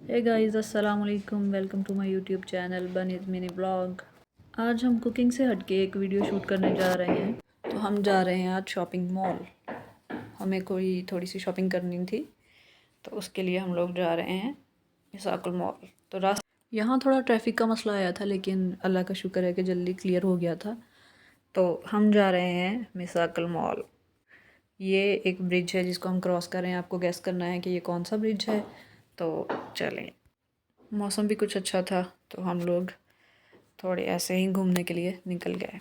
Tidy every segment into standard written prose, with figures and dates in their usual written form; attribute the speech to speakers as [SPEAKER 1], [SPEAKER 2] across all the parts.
[SPEAKER 1] Hey guys, अस्सलाम वालेकुम, welcome to my YouTube channel bunny's mini blog. आज हम कुकिंग से हटके एक वीडियो शूट करने जा रहे हैं। तो हम जा रहे हैं आज शॉपिंग मॉल। हमें कोई थोड़ी सी शॉपिंग करनी थी, तो उसके लिए हम लोग जा रहे हैं मिसाकुल मॉल। तो यहाँ थोड़ा ट्रैफिक का मसला आया था, लेकिन अल्लाह का शुक्र है कि जल्दी क्लियर हो गया था। तो हम जा रहे हैं मिसाकुल मॉल। ये एक ब्रिज है जिसको हम क्रॉस कर रहे हैं। आपको गैस करना है कि ये कौन सा ब्रिज है। तो चलें। मौसम भी कुछ अच्छा था, तो हम लोग थोड़े ऐसे ही घूमने के लिए निकल गए।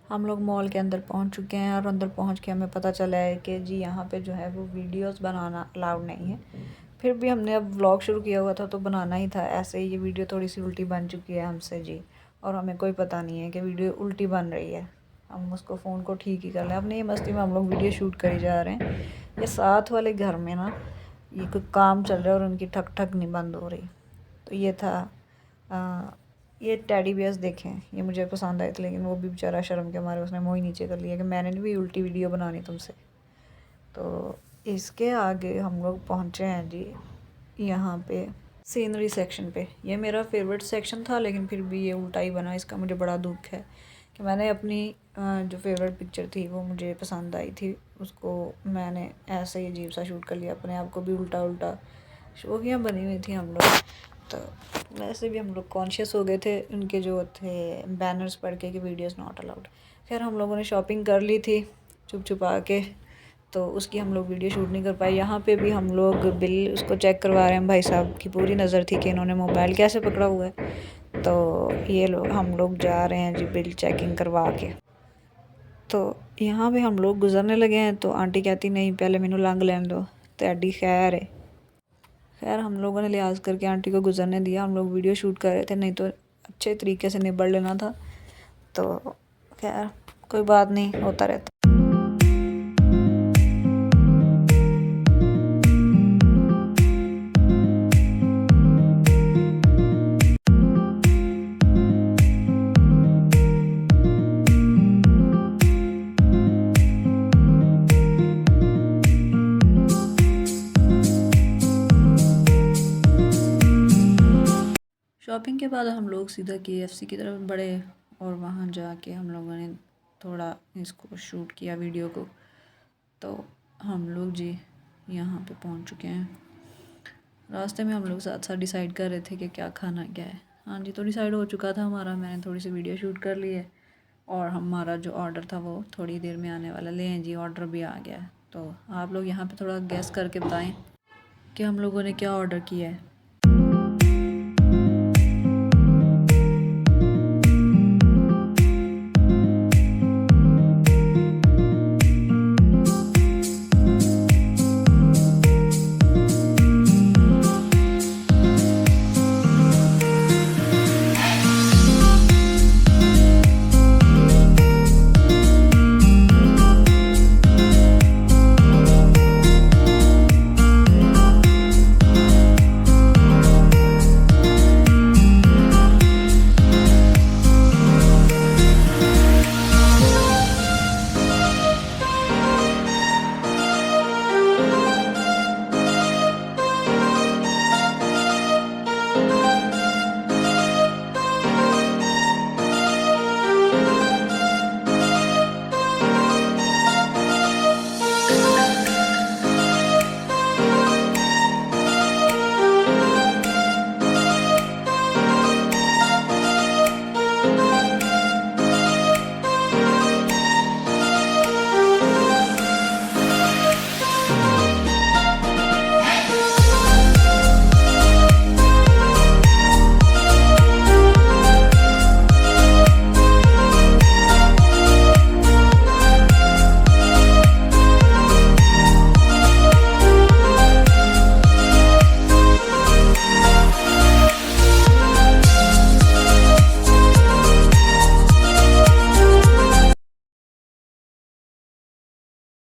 [SPEAKER 1] हम लोग मॉल के अंदर पहुंच चुके हैं और अंदर पहुंच के हमें पता चला है कि जी यहाँ पे जो है वो वीडियोस बनाना अलाउड नहीं है। फिर भी हमने अब व्लॉग शुरू किया हुआ था तो बनाना ही था। ऐसे ही ये वीडियो थोड़ी सी उल्टी बन चुकी है हमसे जी, और हमें कोई पता नहीं है कि वीडियो उल्टी बन रही है। हम उसको फ़ोन को ठीक ही कर लें। अपनी ये मस्ती में हम लोग वीडियो शूट करी जा रहे हैं। ये साथ वाले घर में ना ये कोई काम चल रहा है और उनकी ठक ठक नहीं बंद हो रही। तो ये था ये टेडी बियर्स देखें, ये मुझे पसंद आए थे, लेकिन वो भी बेचारा शर्म के मारे उसने मुँह ही नीचे कर लिया कि मैंने भी उल्टी वीडियो बनानी तुमसे। तो इसके आगे हम लोग पहुँचे हैं जी यहाँ पे सीनरी सेक्शन पे। ये मेरा फेवरेट सेक्शन था, लेकिन फिर भी ये उल्टा ही बना। इसका मुझे बड़ा दुख है कि मैंने अपनी जो फेवरेट पिक्चर थी वो मुझे पसंद आई थी, उसको मैंने ऐसे ही अजीब सा शूट कर लिया। अपने आप को भी उल्टा उल्टा शोखियाँ बनी हुई थी हम लोग। तो वैसे भी हम लोग कॉन्शियस हो गए थे उनके जो थे बैनर्स पढ़ के कि वीडियोस नॉट अलाउड। खैर हम लोगों ने शॉपिंग कर ली थी छुप छुपा के, तो उसकी हम लोग वीडियो शूट नहीं कर पाए। यहाँ पे भी हम लोग बिल उसको चेक करवा रहे हैं। भाई साहब की पूरी नज़र थी कि इन्होंने मोबाइल कैसे पकड़ा हुआ है। तो ये लोग हम लोग जा रहे हैं जी बिल चेकिंग करवा के। तो यहाँ पे हम लोग गुजरने लगे हैं, तो आंटी कहती नहीं पहले मैनू लंघ लैन दो। तो एडी खैर है। खैर हम लोगों ने लिहाज करके आंटी को गुजरने दिया। हम लोग वीडियो शूट कर रहे थे, नहीं तो अच्छे तरीके से निबड़ लेना था। तो खैर कोई बात नहीं, होता रहता। शॉपिंग के बाद हम लोग सीधा KFC की तरफ बढ़े और वहाँ जाके हम लोगों ने थोड़ा इसको शूट किया वीडियो को। तो हम लोग जी यहाँ पे पहुँच चुके हैं। रास्ते में हम लोग साथ साथ डिसाइड कर रहे थे कि क्या खाना क्या है। हाँ जी, तो डिसाइड हो चुका था हमारा। मैंने थोड़ी सी वीडियो शूट कर ली है और हमारा जो ऑर्डर था वो थोड़ी देर में आने वाला। लें जी, ऑर्डर भी आ गया है। तो आप लोग यहाँ पे थोड़ा गैस करके बताएं कि हम लोगों ने क्या ऑर्डर किया है।